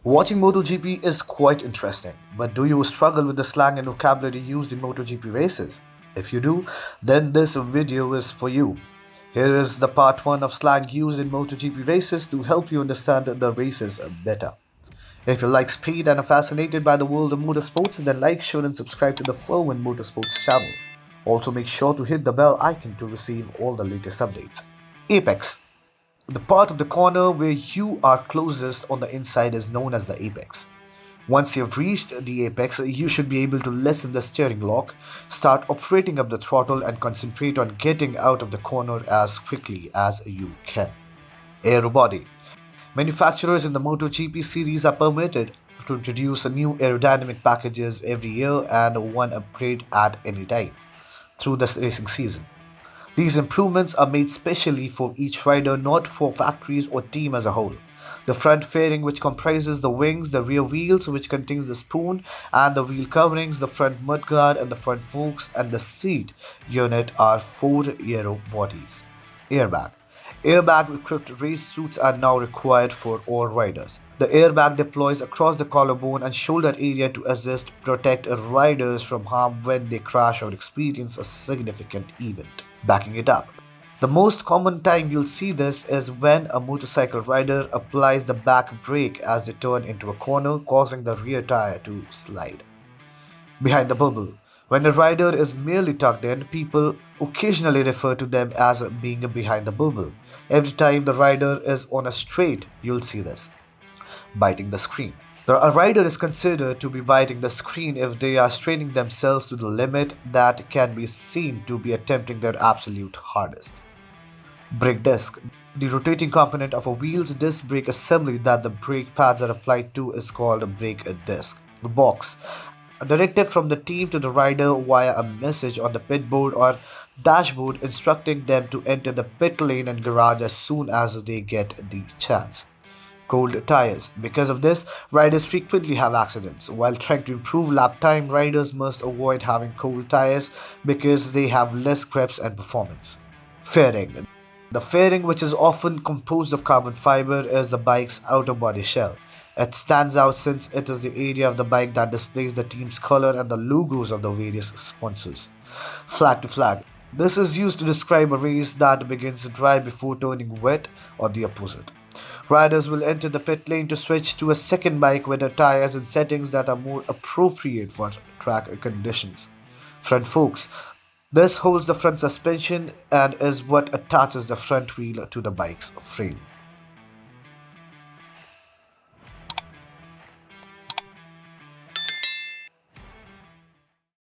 Watching MotoGP is quite interesting, but do you struggle with the slang and vocabulary used in MotoGP races? If you do, then this video is for you. Here is the part 1 of slang used in MotoGP races to help you understand the races better. If you like speed and are fascinated by the world of motorsports, then like, share and subscribe to the Fun Motorsports channel. Also make sure to hit the bell icon to receive all the latest updates. Apex. The part of the corner where you are closest on the inside is known as the apex. Once you've reached the apex, you should be able to lessen the steering lock, start operating up the throttle, and concentrate on getting out of the corner as quickly as you can. Aero body. Manufacturers in the MotoGP series are permitted to introduce new aerodynamic packages every year and one upgrade at any time through the racing season. These improvements are made specially for each rider, not for factories or team as a whole. The front fairing, which comprises the wings, the rear wheels, which contains the spoon, and the wheel coverings, the front mudguard, and the front forks, and the seat unit are 4 aero bodies. Airbag. Airbag-equipped race suits are now required for all riders. The airbag deploys across the collarbone and shoulder area to assist protect riders from harm when they crash or experience a significant event. Backing it up. The most common time you'll see this is when a motorcycle rider applies the back brake as they turn into a corner, causing the rear tire to slide. Behind the bubble. When a rider is merely tucked in, people occasionally refer to them as being behind the bubble. Every time the rider is on a straight, you'll see this. Biting the screen. A rider is considered to be biting the screen if they are straining themselves to the limit that can be seen to be attempting their absolute hardest. Brake disc. The rotating component of a wheel's disc brake assembly that the brake pads are applied to is called a brake disc. Box. A directive from the team to the rider via a message on the pit board or dashboard instructing them to enter the pit lane and garage as soon as they get the chance. Cold tires. Because of this, riders frequently have accidents. While trying to improve lap time, riders must avoid having cold tires because they have less grips and performance. Fairing. The fairing, which is often composed of carbon fiber, is the bike's outer body shell. It stands out since it is the area of the bike that displays the team's color and the logos of the various sponsors. Flag to flag. This is used to describe a race that begins dry before turning wet or the opposite. Riders will enter the pit lane to switch to a second bike with the tires and settings that are more appropriate for track conditions. Front forks. This holds the front suspension and is what attaches the front wheel to the bike's frame.